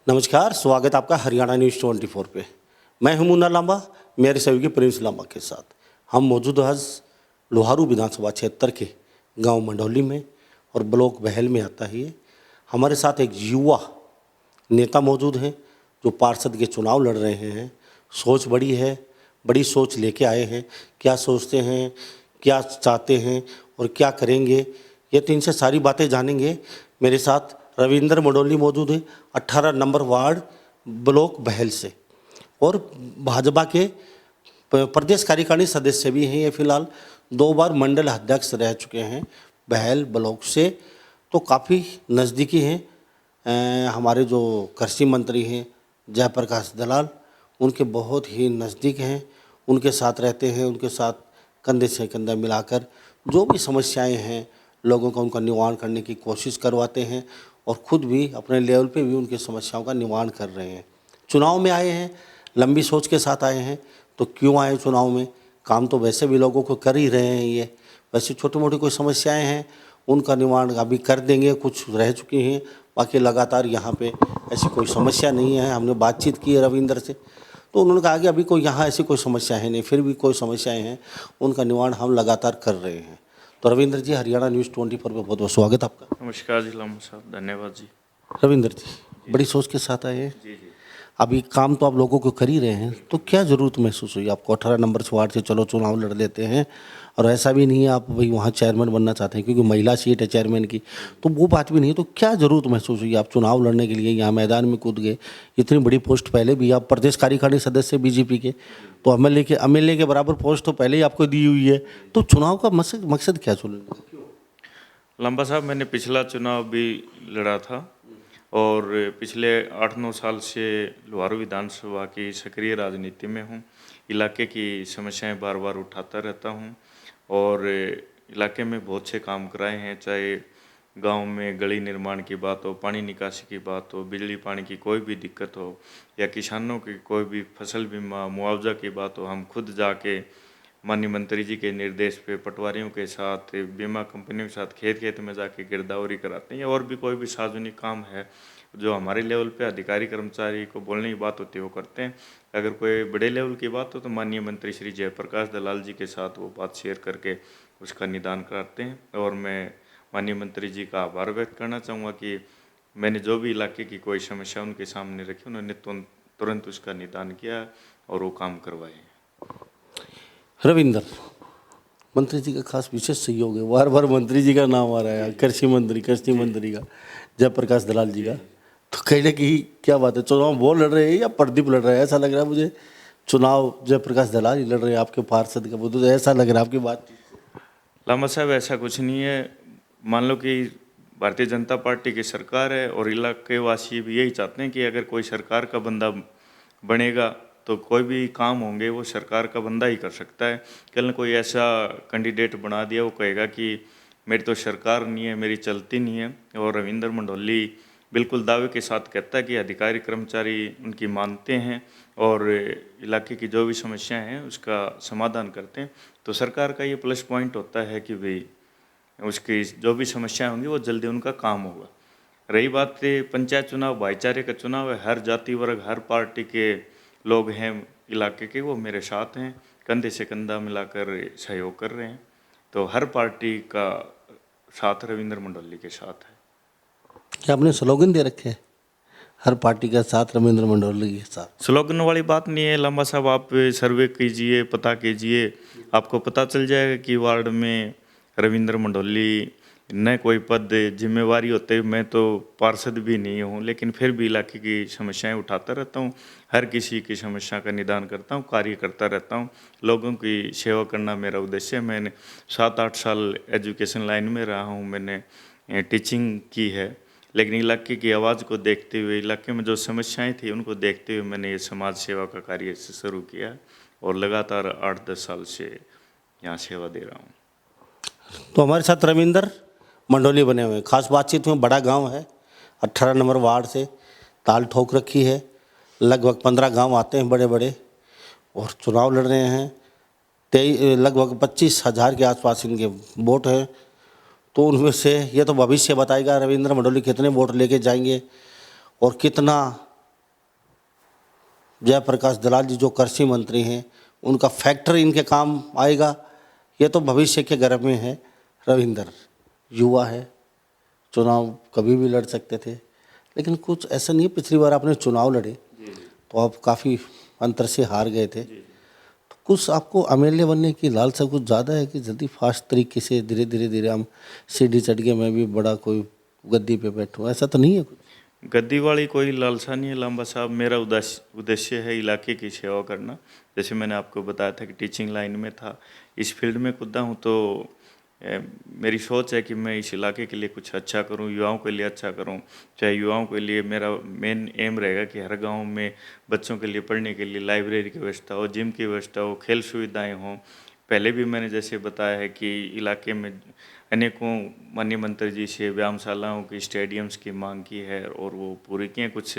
नमस्कार, स्वागत आपका हरियाणा न्यूज़ 24 पे। मैं हूं मुन्ना लांबा, मेरे सहयोगी प्रिंस लांबा के साथ। हम मौजूद आज लोहारू विधानसभा क्षेत्र के गांव मंडौली में और ब्लॉक बहल में आता ही है। हमारे साथ एक युवा नेता मौजूद हैं जो पार्षद के चुनाव लड़ रहे हैं। सोच बड़ी है, बड़ी सोच लेके आए हैं। क्या सोचते हैं, क्या चाहते हैं और क्या करेंगे, ये तो इनसे सारी बातें जानेंगे। मेरे साथ रविंद्र मंडोली मौजूद है, 18 नंबर वार्ड ब्लॉक बहल से, और भाजपा के प्रदेश कार्यकारिणी सदस्य भी हैं। ये फिलहाल 2 बार मंडल अध्यक्ष रह चुके हैं बहल ब्लॉक से, तो काफ़ी नज़दीकी हैं। हमारे जो कृषि मंत्री हैं जयप्रकाश दलाल, उनके बहुत ही नज़दीक हैं, उनके साथ रहते हैं, उनके साथ कंधे से कंधा मिलाकर जो भी समस्याएं हैं लोगों का उनका निवारण करने की कोशिश करवाते हैं और ख़ुद भी अपने लेवल पे भी उनकी समस्याओं का निवारण कर रहे हैं। चुनाव में आए हैं, लंबी सोच के साथ आए हैं, तो क्यों आए चुनाव में? काम तो वैसे भी लोगों को कर ही रहे हैं। ये वैसे छोटी मोटी कोई समस्याएं हैं उनका निवारण अभी कर देंगे, कुछ रह चुकी हैं, बाकी लगातार यहाँ पे ऐसी कोई समस्या नहीं है। हमने बातचीत की है रविंद्र से, तो उन्होंने कहा कि अभी कोई यहाँ ऐसी कोई समस्या है नहीं, फिर भी कोई समस्याएं हैं उनका निवारण हम लगातार कर रहे हैं। तो रविंद्र जी, हरियाणा न्यूज़ 24 पर बहुत बहुत स्वागत आपका। नमस्कार जी लांबा साहब, धन्यवाद जी। रविंद्र जी, बड़ी सोच के साथ आए हैं। जी जी। अभी काम तो आप लोगों को कर ही रहे हैं, तो क्या ज़रूरत महसूस हुई आपको? 18 नंबर वार्ड से चलो चुनाव लड़ लेते हैं, और ऐसा भी नहीं है आप भाई वहाँ चेयरमैन बनना चाहते हैं क्योंकि महिला सीट है चेयरमैन की, तो वो बात भी नहीं है। तो क्या ज़रूरत महसूस हुई? आप चुनाव लड़ने के लिए यहाँ मैदान में कूद गए, इतनी बड़ी पोस्ट पहले भी आप प्रदेश कार्यकारिणी सदस्य बीजेपी के, तो एमएलए के बराबर पोस्ट तो पहले ही आपको दी हुई है, तो चुनाव का मकसद क्या चुनने? लांबा साहब, मैंने पिछला चुनाव भी लड़ा था और पिछले 8-9 साल से लोहारू विधानसभा की सक्रिय राजनीति में हूँ। इलाके की समस्याएं बार बार उठाता रहता हूँ और इलाके में बहुत से काम कराए हैं, चाहे गांव में गली निर्माण की बात हो, पानी निकासी की बात हो, बिजली पानी की कोई भी दिक्कत हो या किसानों की कोई भी फसल बीमा मुआवजा की बात हो। हम खुद जाके माननीय मंत्री जी के निर्देश पे पटवारियों के साथ, बीमा कंपनियों के साथ खेत खेत में जाके गिरदावरी कराते हैं, या और भी कोई भी सार्वजनिक काम है जो हमारे लेवल पे अधिकारी कर्मचारी को बोलने की बात होती है वो करते हैं। अगर कोई बड़े लेवल की बात हो तो माननीय मंत्री श्री जयप्रकाश दलाल जी के साथ वो बात शेयर करके उसका निदान कराते हैं। और मैं माननीय मंत्री जी का आभार व्यक्त करना चाहूँगा कि मैंने जो भी इलाके की कोई समस्या उनके सामने रखी, उन्होंने तुरंत उसका निदान किया और वो काम करवाए। रविंद्र, मंत्री जी का खास विशेष सहयोग है, बार बार मंत्री जी का नाम आ रहा है, कृषि मंत्री का जयप्रकाश दलाल जी का, तो कहने की क्या बात है? चुनाव वो लड़ रहे हैं या प्रदीप लड़ रहे हैं? ऐसा लग रहा है मुझे चुनाव जयप्रकाश दलाल ही लड़ रहे हैं आपके पार्षद का, तो ऐसा लग रहा है आपकी बात। लांबा साहब, ऐसा कुछ नहीं है। मान लो कि भारतीय जनता पार्टी की सरकार है और इलाके वासी भी यही चाहते हैं कि अगर कोई सरकार का बंदा बनेगा तो कोई भी काम होंगे वो सरकार का बंदा ही कर सकता है। कल कोई ऐसा कैंडिडेट बना दिया वो कहेगा कि मेरी तो सरकार नहीं है, मेरी चलती नहीं है। और रविंद्र मंडोली बिल्कुल दावे के साथ कहता है कि अधिकारी कर्मचारी उनकी मानते हैं और इलाके की जो भी समस्याएं हैं उसका समाधान करते हैं। तो सरकार का ये प्लस पॉइंट होता है कि भाई उसकी जो भी समस्याएं होंगी वो जल्दी उनका काम होगा। रही बात पंचायत चुनाव, भाईचारे का चुनाव है, हर जाति वर्ग हर पार्टी के लोग हैं इलाके के, वो मेरे साथ हैं, कंधे से कंधा मिलाकर सहयोग कर रहे हैं। तो हर पार्टी का साथ रविंद्र मंडोली के साथ है। क्या आपने स्लोगन दे रखे हैं, हर पार्टी का साथ रविंद्र मंडोली के साथ? स्लोगन वाली बात नहीं है लांबा साहब, आप सर्वे कीजिए, पता कीजिए, आपको पता चल जाएगा कि वार्ड में रविंद्र मंडोली न कोई पद जिम्मेवारी होते। मैं तो पार्षद भी नहीं हूँ, लेकिन फिर भी इलाके की समस्याएं उठाता रहता हूँ, हर किसी की समस्या का निदान करता हूँ, कार्य करता रहता हूँ। लोगों की सेवा करना मेरा उद्देश्य है। मैंने 7-8 साल एजुकेशन लाइन में रहा हूँ, मैंने टीचिंग की है, लेकिन इलाके की आवाज़ को देखते हुए, इलाके में जो समस्याएं थी उनको देखते हुए मैंने ये समाज सेवा का कार्य शुरू किया और लगातार 8-10 साल से यहाँ सेवा दे रहा हूँ। तो हमारे साथ रविंद्र मंडोली बने हुए हैं। खास बातचीत में, बड़ा गांव है, 18 नंबर वार्ड से ताल ठोक रखी है, लगभग 15 गांव आते हैं बड़े बड़े, और चुनाव लड़ रहे हैं। लगभग 25,000 के आसपास इनके वोट हैं। तो उनमें से ये तो भविष्य बताएगा रविंद्र मंडोली कितने वोट लेके जाएंगे और कितना जयप्रकाश दलाल जी जो कृषि मंत्री हैं, उनका फैक्टर इनके काम आएगा, ये तो भविष्य के गर्भ में है। रविंदर युवा है, चुनाव कभी भी लड़ सकते थे, लेकिन कुछ ऐसा नहीं है। पिछली बार आपने चुनाव लड़े तो आप काफ़ी अंतर से हार गए थे, तो कुछ आपको एमएलए बनने की लालसा कुछ ज़्यादा है कि जल्दी फास्ट तरीके से धीरे धीरे धीरे हम सीढ़ी चढ़ के मैं भी बड़ा कोई गद्दी पे बैठूँ, ऐसा तो नहीं है कुछ? गद्दी वाली कोई लालसा नहीं है लांबा साहब। मेरा उद्देश्य है इलाके की सेवा करना। जैसे मैंने आपको बताया था कि टीचिंग लाइन में था, इस फील्ड में कूदा हूँ, तो मेरी सोच है कि मैं इस इलाके के लिए कुछ अच्छा करूं, युवाओं के लिए अच्छा करूं। चाहे युवाओं के लिए मेरा मेन एम रहेगा कि हर गांव में बच्चों के लिए पढ़ने के लिए लाइब्रेरी की व्यवस्था हो, जिम की व्यवस्था हो, खेल सुविधाएं हों। पहले भी मैंने जैसे बताया है कि इलाके में अनेकों माननीय मंत्री जी से व्यायामशालाओं की, स्टेडियम्स की मांग की है और वो पूरी की हैं। कुछ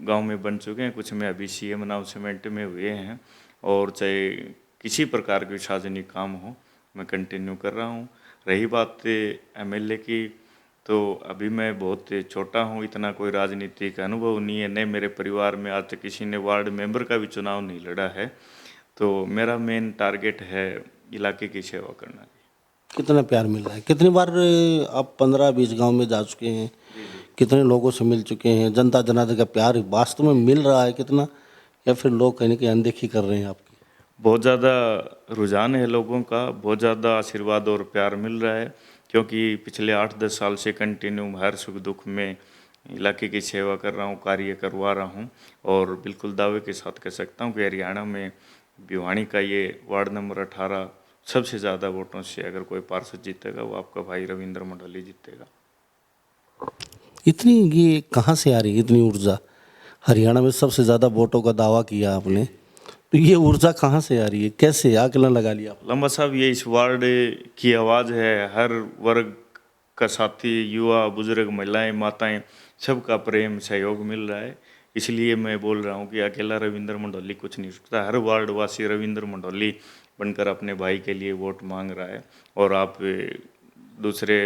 गांव में बन चुके हैं, कुछ में अभी सीएम अनाउंसमेंट में हुए हैं। और चाहे किसी प्रकार के सार्वजनिक काम हो, मैं कंटिन्यू कर रहा हूँ। रही बात एमएलए की, तो अभी मैं बहुत छोटा हूँ, इतना कोई राजनीतिक अनुभव नहीं है, न मेरे परिवार में आज तक किसी ने वार्ड मेंबर का भी चुनाव नहीं लड़ा है। तो मेरा मेन टारगेट है इलाके की सेवा करना। कितना प्यार मिल रहा है? कितनी बार आप 15-20 गांव में जा चुके हैं? कितने लोगों से मिल चुके हैं? जनता जनार्दन का प्यार वास्तव में मिल रहा है कितना, या फिर लोग कहीं ना कहीं अनदेखी कर रहे हैं आपकी? बहुत ज़्यादा रुझान है लोगों का, बहुत ज़्यादा आशीर्वाद और प्यार मिल रहा है, क्योंकि पिछले 8-10 साल से कंटिन्यू हर सुख दुख में इलाके की सेवा कर रहा हूँ, कार्य करवा रहा हूँ। और बिल्कुल दावे के साथ कह सकता हूँ कि हरियाणा में भिवानी का ये वार्ड नंबर 18 सबसे ज़्यादा वोटों से अगर कोई पार्षद जीतेगा, वो आपका भाई रविंद्र मंडोली जीतेगा। इतनी ये कहाँ से आ रही है इतनी ऊर्जा? हरियाणा में सबसे ज़्यादा वोटों का दावा किया आपने, तो ये ऊर्जा कहाँ से आ रही है? कैसे आकलन लगा लिया आपने? लंबा साहब, ये इस वार्ड की आवाज़ है। हर वर्ग का साथी, युवा, बुजुर्ग, महिलाएं, माताएं, सबका प्रेम सहयोग मिल रहा है। इसलिए मैं बोल रहा हूँ कि अकेला रविंद्र मंडोली कुछ नहीं सकता। हर वार्ड वासी रविंद्र मंडोली बनकर अपने भाई के लिए वोट मांग रहा है। और आप दूसरे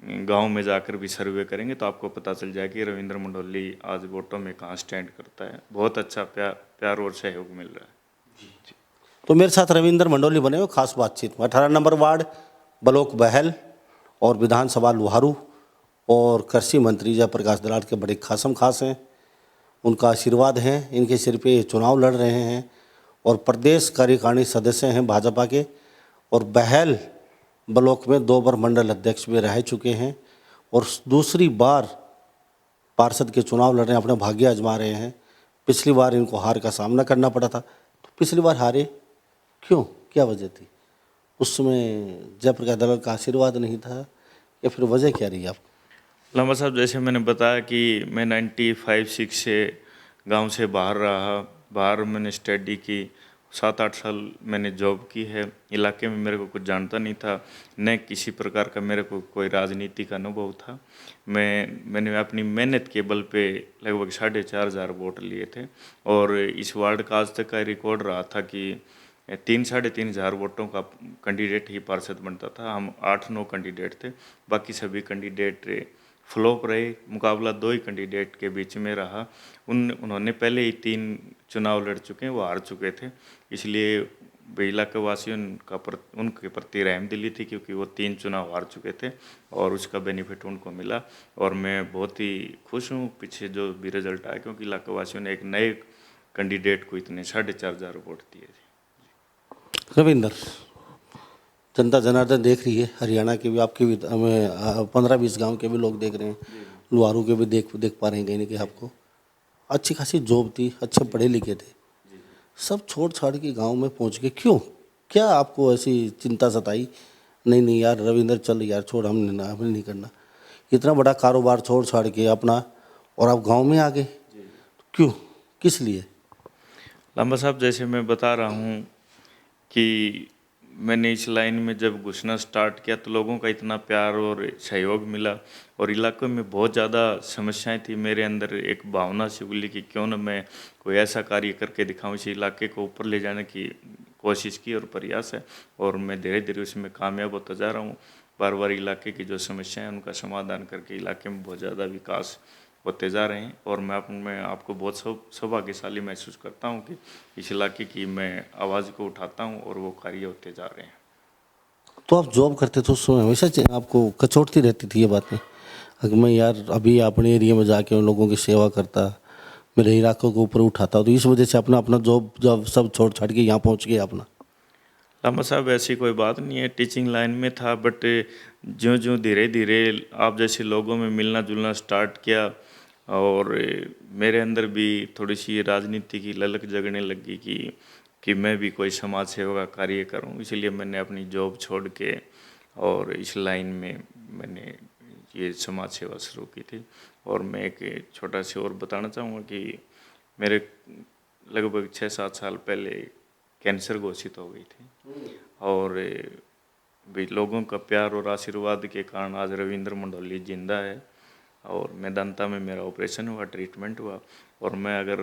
गांव में जाकर भी सर्वे करेंगे तो आपको पता चल जाएगा कि रविंद्र मंडोली आज वोटों में कहाँ स्टैंड करता है। बहुत अच्छा प्यार और सहयोग मिल रहा है। तो मेरे साथ रविंद्र मंडोली बने हो खास बातचीत में। 18 नंबर वार्ड ब्लॉक बहल और विधानसभा लोहारू, और कृषि मंत्री जयप्रकाश दलाल के बड़े खासम खास हैं, उनका आशीर्वाद है, इनके सिर पे ये चुनाव लड़ रहे हैं। और प्रदेश कार्यकारिणी सदस्य हैं भाजपा के, और बहल ब्लॉक में 2 बार मंडल अध्यक्ष भी रह चुके हैं, और दूसरी बार पार्षद के चुनाव लड़ रहे हैं, अपना भाग्य आजमा रहे हैं। पिछली बार इनको हार का सामना करना पड़ा था, तो पिछली बार हारे क्यों, क्या वजह थी? उस समय जयप्रकाश दलाल का आशीर्वाद नहीं था, या फिर वजह क्या रही आपको? लांबा साहब, जैसे मैंने बताया कि मैं 95-6 से गांव से बाहर रहा। बाहर मैंने स्टडी की, 7-8 साल मैंने जॉब की है। इलाके में मेरे को कुछ जानता नहीं था, न किसी प्रकार का मेरे को कोई राजनीतिक अनुभव था। मैंने अपनी मेहनत के बल पे लगभग 4,500 वोट लिए थे। और इस वार्ड का आज तक का रिकॉर्ड रहा था कि 3-3,500 वोटों का कैंडिडेट ही पार्षद बनता था। हम 8-9 कैंडिडेट थे, बाकी सभी कैंडिडेट फ्लॉप रहे। मुकाबला 2 ही कैंडिडेट के बीच में रहा। उन्होंने पहले ही 3 चुनाव लड़ चुके हैं, वो हार चुके थे। इसलिए इलाके वासियों का उनके प्रति रहम दिली थी, क्योंकि वो 3 चुनाव हार चुके थे और उसका बेनिफिट उनको मिला। और मैं बहुत ही खुश हूँ पीछे जो भी रिजल्ट आया, क्योंकि इलाके वासियों ने एक नए कैंडिडेट को इतने 4,500 वोट दिए थे। रविंदर, जनता जनार्दन देख रही है, हरियाणा के भी, आपके भी, हमें 15-20 गांव के भी लोग देख रहे हैं, लोहारू के भी देख पा रहे हैं कहीं ना कहीं आपको। अच्छी खासी जॉब थी, अच्छे पढ़े लिखे थे, सब छोड़ छाड़ के गांव में पहुंच गए, क्यों? क्या आपको ऐसी चिंता सताई? नहीं नहीं यार रविंदर, चल यार छोड़, हमें नहीं करना। इतना बड़ा कारोबार छोड़ छाड़ के अपना, और आप गांव में आ गए, क्यों, किस लिए? लांबा साहब, जैसे मैं बता रहा हूँ कि मैंने इस लाइन में जब घुसना स्टार्ट किया तो लोगों का इतना प्यार और सहयोग मिला। और इलाके में बहुत ज़्यादा समस्याएं थी। मेरे अंदर एक भावना सी उगली कि क्यों न मैं कोई ऐसा कार्य करके दिखाऊं, इस इलाके को ऊपर ले जाने की कोशिश की और प्रयास है। और मैं धीरे धीरे उसमें कामयाब होता जा रहा हूँ। बार बार इलाके की जो समस्याएं हैं उनका समाधान करके इलाके में बहुत ज़्यादा विकास होते जा रहे हैं और मैं आपको बहुत सौभाग्यशाली महसूस करता हूं कि इस इलाके की मैं आवाज़ को उठाता हूं और वो कार्य होते जा रहे हैं। तो आप जॉब करते थे उस समय हमेशा आपको कचोटती रहती थी ये बातें, अगर मैं यार अभी अपने एरिया में जाके उन लोगों की सेवा करता, मेरे इलाकों को ऊपर उठाता, तो इस वजह से अपना अपना जॉब जब सब छोड़ छाड़ के यहाँ पहुँच गया अपना? लामा साहब ऐसी कोई बात नहीं है, टीचिंग लाइन में था बट ज्यों ज्यों धीरे धीरे आप जैसे लोगों में मिलना जुलना स्टार्ट किया और मेरे अंदर भी थोड़ी सी राजनीति की ललक जगने लगी कि मैं भी कोई समाज सेवा का कार्य करूं, इसलिए मैंने अपनी जॉब छोड़ के और इस लाइन में मैंने ये समाज सेवा शुरू की थी। और मैं एक छोटा सा और बताना चाहूँगा कि मेरे लगभग 6-7 साल पहले कैंसर घोषित हो गई थी और भी लोगों का प्यार और आशीर्वाद के कारण आज रविंद्र मंडोली जिंदा है और मेदांता में मेरा ऑपरेशन हुआ, ट्रीटमेंट हुआ और मैं अगर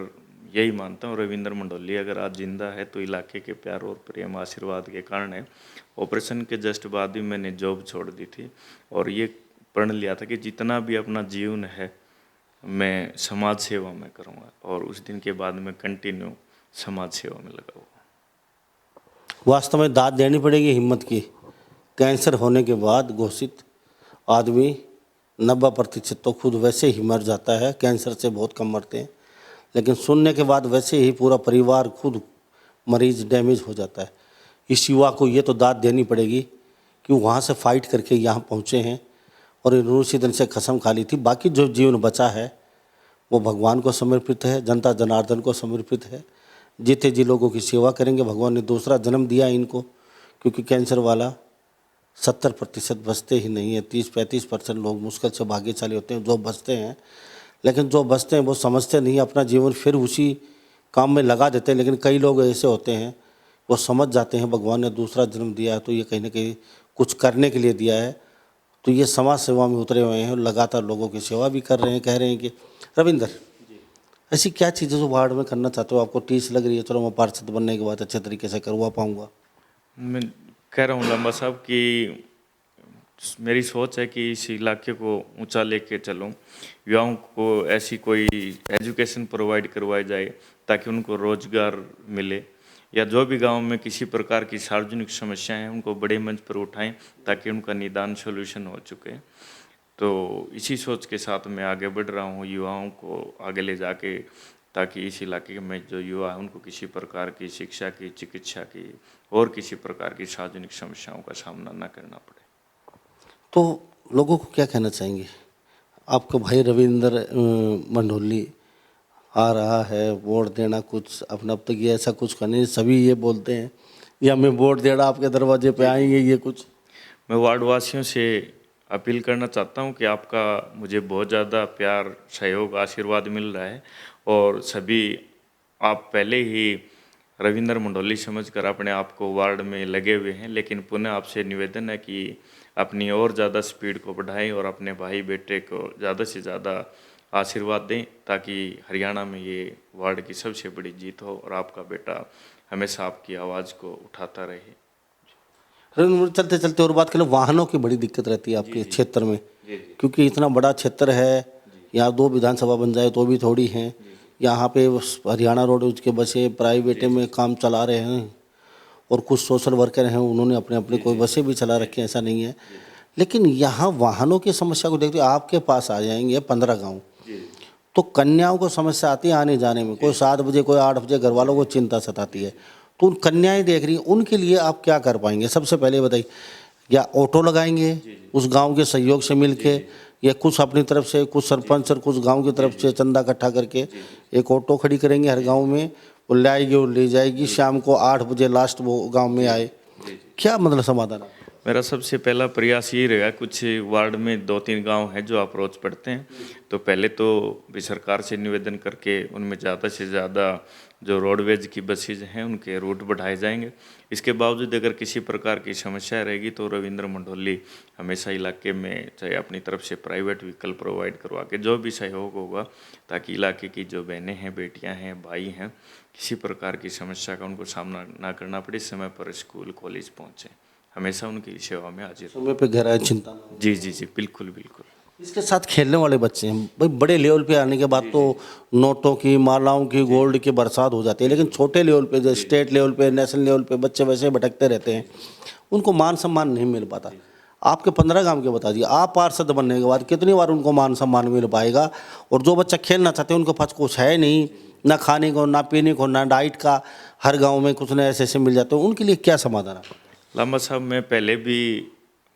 यही मानता हूँ रविंद्र मंडोली अगर आज जिंदा है तो इलाके के प्यार और प्रेम आशीर्वाद के कारण है। ऑपरेशन के जस्ट बाद ही मैंने जॉब छोड़ दी थी और ये प्रण लिया था कि जितना भी अपना जीवन है मैं समाज सेवा में करूँगा और उस दिन के बाद मैं कंटिन्यू समाज सेवा में लगा हुआ। वास्तव में दाद देनी पड़ेगी हिम्मत की। कैंसर होने के बाद घोषित आदमी 90% तो खुद वैसे ही मर जाता है, कैंसर से बहुत कम मरते हैं, लेकिन सुनने के बाद वैसे ही पूरा परिवार खुद मरीज डैमेज हो जाता है। इस युवा को ये तो दाद देनी पड़ेगी कि वहाँ से फाइट करके यहाँ पहुँचे हैं और इन्होंने उसी दिन से कसम खा ली थी। बाकी जो जीवन बचा है वो भगवान को समर्पित है, जनता जनार्दन को समर्पित है। जीते जी लोगों की सेवा करेंगे। भगवान ने दूसरा जन्म दिया इनको, क्योंकि कैंसर वाला 70% बचते ही नहीं है। 30-35% लोग मुश्किल से भाग्यशाली होते हैं जो बचते हैं, लेकिन जो बचते हैं वो समझते नहीं, अपना जीवन फिर उसी काम में लगा देते हैं। लेकिन कई लोग ऐसे होते हैं वो समझ जाते हैं भगवान ने दूसरा जन्म दिया है तो ये कहीं ना कहीं कुछ करने के लिए दिया है, तो ये समाज सेवा में उतरे हुए हैं, लगातार लोगों की सेवा भी कर रहे हैं। कह रहे हैं कि रविंदर ऐसी क्या चीज़ें जो वार्ड में करना चाहते हो, आपको टीस लग रही है चलो मैं पार्षद बनने के बाद अच्छे तरीके से करवा पाऊंगा? मैं कह रहा हूँ लंबा साहब कि मेरी सोच है कि इस इलाके को ऊंचा लेके चलूँ, युवाओं को ऐसी कोई एजुकेशन प्रोवाइड करवाई जाए ताकि उनको रोजगार मिले, या जो भी गांव में किसी प्रकार की सार्वजनिक समस्याएं हैं उनको बड़े मंच पर उठाएं ताकि उनका निदान सॉल्यूशन हो चुके। तो इसी सोच के साथ मैं आगे बढ़ रहा हूँ युवाओं को आगे ले जाके, ताकि इस इलाके में जो युवा है उनको किसी प्रकार की शिक्षा की, चिकित्सा की और किसी प्रकार की सार्वजनिक समस्याओं का सामना न करना पड़े। तो लोगों को क्या कहना चाहेंगे? आपका भाई रविंदर मंडोली आ रहा है, वोट देना कुछ अपना अब तक ये ऐसा कुछ करने, सभी ये बोलते हैं या मैं वोट देना आपके दरवाजे पे आएंगे, ये कुछ? मैं वार्ड वासियों से अपील करना चाहता हूं कि आपका मुझे बहुत ज़्यादा प्यार, सहयोग, आशीर्वाद मिल रहा है और सभी आप पहले ही रविंद्र मंडोली समझकर अपने आप को वार्ड में लगे हुए हैं, लेकिन पुनः आपसे निवेदन है कि अपनी और ज़्यादा स्पीड को बढ़ाएं और अपने भाई बेटे को ज़्यादा से ज़्यादा आशीर्वाद दें ताकि हरियाणा में ये वार्ड की सबसे बड़ी जीत हो और आपका बेटा हमेशा आपकी आवाज़ को उठाता रहे। रविंद्र चलते चलते और बात करें, वाहनों की बड़ी दिक्कत रहती है आपके क्षेत्र में, क्योंकि इतना बड़ा क्षेत्र है, यहाँ 2 विधानसभा बन जाए तो भी थोड़ी हैं। यहाँ पे हरियाणा रोड उसके बसें प्राइवेट में काम चला रहे हैं और कुछ सोशल वर्कर हैं उन्होंने अपने अपने कोई बसें भी चला रखी हैं, ऐसा नहीं है। लेकिन यहाँ वाहनों की समस्या को देखते हुए आपके पास आ जाएंगे 15 गाँव, तो कन्याओं को समस्या आती है आने जाने में, कोई 7 बजे कोई 8 बजे, घर वालों को चिंता सताती है। तो उन कन्याएं देख रही हैं, उनके लिए आप क्या कर पाएंगे? सबसे पहले बताइए, या ऑटो लगाएंगे उस गांव के सहयोग से मिलके, या कुछ अपनी तरफ से, कुछ सरपंच और कुछ गांव की तरफ से चंदा इकट्ठा करके एक ऑटो खड़ी करेंगे हर गांव में, वो ले आएगी और ले जाएगी, शाम को 8 बजे लास्ट वो गांव में आए? क्या मतलब समाधान है? मेरा सबसे पहला प्रयास ये रहेगा, कुछ वार्ड में 2-3 गांव हैं जो अप्रोच पड़ते हैं, तो पहले तो भी सरकार से निवेदन करके उनमें ज़्यादा से ज़्यादा जो रोडवेज की बसेज हैं उनके रूट बढ़ाए जाएंगे। इसके बावजूद अगर किसी प्रकार की समस्या रहेगी तो रविंद्र मंडोली हमेशा इलाके में चाहे अपनी तरफ से प्राइवेट व्हीकल प्रोवाइड करवा के जो भी सहयोग होगा ताकि इलाके की जो बहनें हैं, बेटियाँ हैं, भाई हैं, किसी प्रकार की समस्या का उनको सामना ना करना पड़े, समय पर स्कूल कॉलेज पहुँचें, हमेशा उनकी सेवा में हाजिर। समय पे घर आए, चिंता ना हो। जी जी जी, बिल्कुल बिल्कुल। इसके साथ खेलने वाले बच्चे हैं भाई, बड़े लेवल पे आने के बाद तो नोटों की, मालाओं की, गोल्ड की बरसात हो जाती है, लेकिन छोटे लेवल पे, जो स्टेट लेवल पे, नेशनल लेवल पे बच्चे वैसे भटकते रहते हैं, उनको मान सम्मान नहीं मिल पाता। आपके 15 गांव के बता दिए, आप पार्षद बनने के बाद कितनी बार उनको मान सम्मान मिल पाएगा? और जो बच्चा खेलना चाहते हैं उनके पास कुछ है नहीं, ना खाने को, ना पीने को, ना डाइट का, हर गाँव में कुछ ना ऐसे मिल जाते हैं, उनके लिए क्या समाधान है? लांबा साहब, मैं पहले भी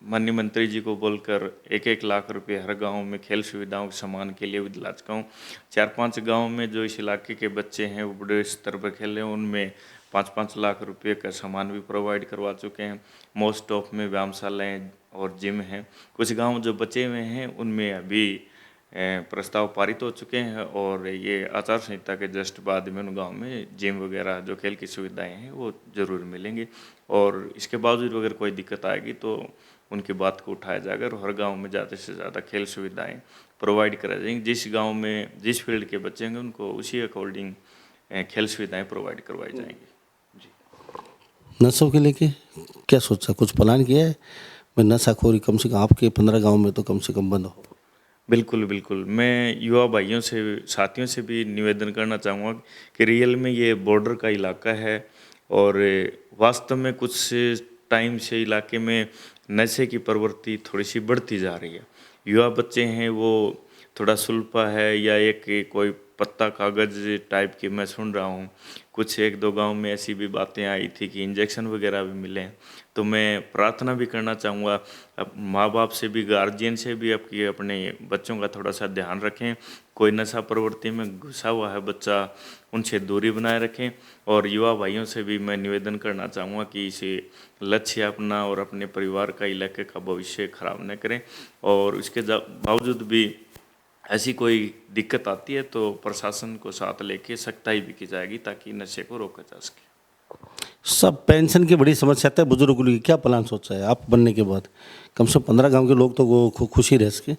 माननीय मंत्री जी को बोलकर 1-1 लाख रुपए हर गांव में खेल सुविधाओं के सामान के लिए भी दिला चुका हूँ। 4-5 गांव में जो इस इलाके के बच्चे हैं वो बड़े स्तर पर खेल रहे हैं, उनमें 5-5 लाख रुपए का सामान भी प्रोवाइड करवा चुके हैं। मोस्ट ऑफ में व्यायामशालाएँ और जिम हैं। कुछ गांव जो बचे हुए हैं उनमें अभी प्रस्ताव पारित हो चुके हैं और ये आचार संहिता के जस्ट बाद में उन गांव में जिम वगैरह जो खेल की सुविधाएं हैं वो जरूर मिलेंगी। और इसके बावजूद अगर कोई दिक्कत आएगी तो उनकी बात को उठाया जाएगा और हर गांव में ज़्यादा से ज़्यादा खेल सुविधाएं प्रोवाइड कराई जाएंगी। जिस गांव में जिस फील्ड के बच्चे होंगे उनको उसी अकॉर्डिंग खेल सुविधाएं प्रोवाइड करवाई जाएंगी। जी, नशों के लेके क्या सोचा, कुछ प्लान किया है? मैं नशाखोरी कम से कम आपके 15 गांव में तो कम से कम बंद हो। बिल्कुल बिल्कुल, मैं युवा भाइयों से, साथियों से भी निवेदन करना चाहूँगा कि रियल में ये बॉर्डर का इलाका है और वास्तव में कुछ टाइम से इलाके में नशे की प्रवृत्ति थोड़ी सी बढ़ती जा रही है। युवा बच्चे हैं वो थोड़ा सुल्फा है या एक कोई पत्ता कागज टाइप की मैं सुन रहा हूँ। कुछ 1-2 गांव में ऐसी भी बातें आई थी कि इंजेक्शन वगैरह भी मिले हैं। तो मैं प्रार्थना भी करना चाहूँगा अब माँ बाप से भी, गार्जियन से भी आपकी अपने बच्चों का थोड़ा सा ध्यान रखें। कोई नशा प्रवृत्ति में घुसा हुआ है बच्चा, उनसे दूरी बनाए रखें। और युवा भाइयों से भी मैं निवेदन करना चाहूँगा कि इसे लक्ष्य अपना और अपने परिवार का, इलाके का भविष्य खराब न करें। और उसके बावजूद भी ऐसी कोई दिक्कत आती है तो प्रशासन को साथ लेके सख्ताई भी की जाएगी ताकि नशे को रोका जा सके। सब पेंशन की बड़ी समस्या है बुजुर्गों की, क्या प्लान सोचा है आप बनने के बाद? कम से कम 15 गांव के लोग तो वो खुशी रह सके,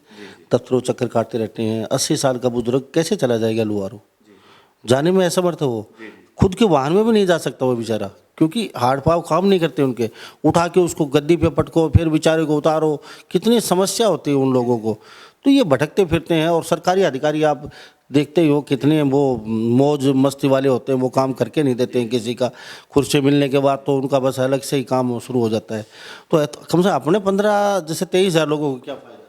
दफ्तरों चक्कर काटते रहते हैं। 80 साल का बुजुर्ग कैसे चला जाएगा लुहारू? जाने में असमर्थ है वो, खुद के वाहन में भी नहीं जा सकता वो बेचारा, क्योंकि हाथ पाँव काम नहीं करते उनके। उठा के उसको गद्दी पे पटको, फिर बेचारे को उतारो, कितनी समस्या होती है उन लोगों को। तो ये भटकते फिरते हैं और सरकारी अधिकारी आप देखते ही हो कितने वो मौज मस्ती वाले होते हैं, वो काम करके नहीं देते हैं किसी का। कुर्सी मिलने के बाद तो उनका बस अलग से ही काम शुरू हो जाता है। तो कम से कम अपने 15 जैसे 23,000 लोगों को क्या फायदा?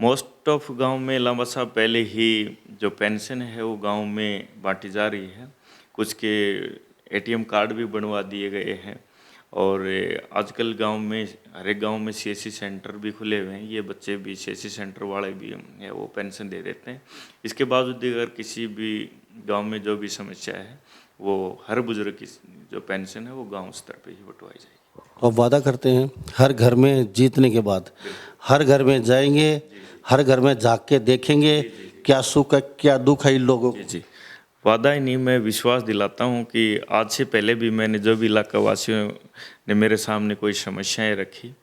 मोस्ट ऑफ गांव में लांबा साहब पहले ही जो पेंशन है वो गांव में बांटी जा रही है। कुछ के एटीएम कार्ड भी बनवा दिए गए हैं और आजकल गांव में हर एक गांव में सीएससी सेंटर भी खुले हुए हैं। ये बच्चे भी सीएससी सेंटर वाले भी हैं, वो पेंशन दे देते हैं। इसके बावजूद अगर किसी भी गांव में जो भी समस्या है वो हर बुजुर्ग की जो पेंशन है वो गांव स्तर पे ही बंटवाई जाएगी। तो अब वादा करते हैं हर घर में जीतने के बाद हर घर में जाएंगे, हर घर में जाके देखेंगे क्या सुख है क्या दुख है इन लोगों को। जी, वादा ही नहीं, मैं विश्वास दिलाता हूँ कि आज से पहले भी मैंने जो भी इलाका वासियों ने मेरे सामने कोई समस्याएं रखी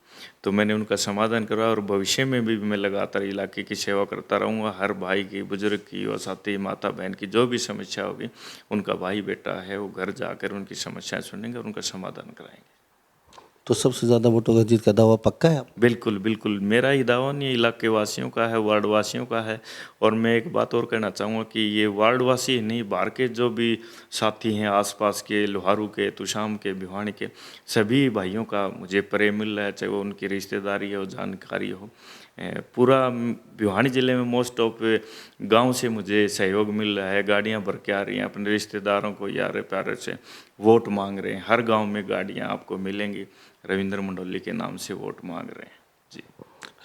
तो मैंने उनका समाधान करा और भविष्य में भी मैं लगातार इलाके की सेवा करता रहूँगा। हर भाई की, बुजुर्ग की और साथी माता बहन की जो भी समस्या होगी उनका भाई बेटा है वो घर जाकर उनकी समस्याएं सुनेंगे और उनका समाधान कराएंगे। तो सबसे ज़्यादा वोटों का जीत का दावा पक्का है? बिल्कुल बिल्कुल, मेरा ही दावा नहीं, इलाके वासियों का है, वार्ड वासियों का है। और मैं एक बात और कहना चाहूँगा कि ये वार्ड वासी नहीं, बाहर के जो भी साथी हैं, आसपास के, लोहारू के, तुशाम के, भिवानी के, सभी भाइयों का मुझे प्रेम मिल रहा है, चाहे वो उनकी रिश्तेदारी हो, जानकारी हो। पूरा भिवानी ज़िले में मोस्ट ऑफ गांव से मुझे सहयोग मिल रहा है। गाड़ियां भर के आ रही हैं, अपने रिश्तेदारों को यार प्यारे से वोट मांग रहे हैं। हर गांव में गाड़ियां आपको मिलेंगी, रविंद्र मंडोली के नाम से वोट मांग रहे हैं। जी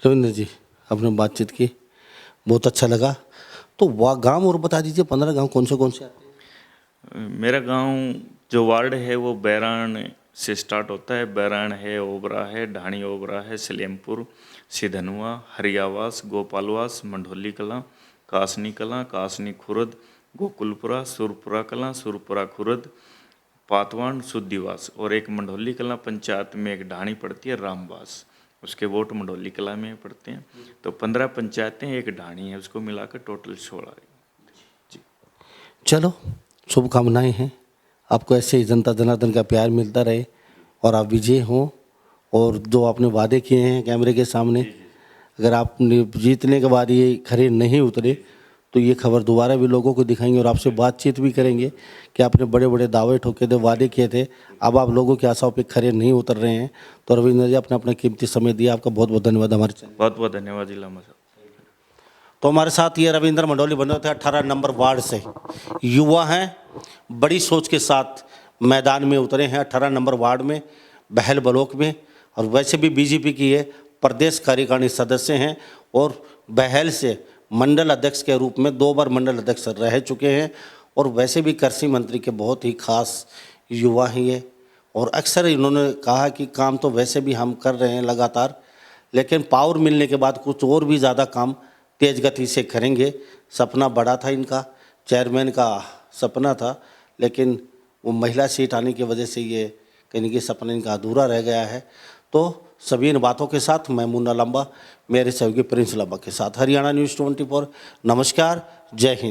रविंद्र जी, आपने बातचीत की, बहुत अच्छा लगा। तो वह गांव और बता दीजिए 15 गांव कौन से आते हैं? मेरा गांव जो वार्ड है वो बैरान से स्टार्ट होता है। बैरान है, ओबरा है, ढाणी ओबरा है, सलेमपुर, सिधनुआ, हरियावास, गोपालवास, मंढोली कलां, कासनी कलां, कासनी खुर्द, गोकुलपुरा, सुरपुरा कलां, सुरपुरा खुर्द, पातवान, सुद्दीवास और एक मंढोली कलां पंचायत में एक ढाणी पड़ती है, रामवास। उसके वोट मंढोली कलां में पड़ते हैं। तो 15 पंचायतें, एक ढाणी है, उसको मिलाकर टोटल 16। जी चलो, शुभकामनाएं हैं आपको, ऐसे ही जनता जनार्दन का प्यार मिलता रहे और आप विजय हों। और जो आपने वादे किए हैं कैमरे के सामने, अगर आप जीतने के बाद ये खरे नहीं उतरे तो ये खबर दोबारा भी लोगों को दिखाएंगे और आपसे बातचीत भी करेंगे कि आपने बड़े बड़े दावे ठोके थे, वादे किए थे, अब आप लोगों की आशाओं पे खरे नहीं उतर रहे हैं। तो रविंद्र जी, आपने अपना कीमती समय दिया, आपका बहुत बहुत धन्यवाद हमारे चैनल। बहुत बहुत धन्यवाद जी लांबा साहब। तो हमारे साथ ये रविंद्र मंडोली बने थे 18 नंबर वार्ड से, युवा हैं, बड़ी सोच के साथ मैदान में उतरे हैं 18 नंबर वार्ड में, बहल ब्लॉक में, और वैसे भी बीजेपी की ये प्रदेश कार्यकारिणी सदस्य हैं और बहल से मंडल अध्यक्ष के रूप में 2 बार मंडल अध्यक्ष रह चुके हैं। और वैसे भी कृषि मंत्री के बहुत ही खास युवा हैं ये, और अक्सर इन्होंने कहा कि काम तो वैसे भी हम कर रहे हैं लगातार, लेकिन पावर मिलने के बाद कुछ और भी ज़्यादा काम तेज गति से करेंगे। सपना बड़ा था इनका, चेयरमैन का सपना था, लेकिन वो महिला सीट आने की वजह से ये कहीं कि सपना इनका अधूरा रह गया है। तो सभी इन बातों के साथ मैं मुन्ना लांबा, मेरे सहयोगी प्रिंस लांबा के साथ, हरियाणा न्यूज़ 24, नमस्कार, जय हिंद।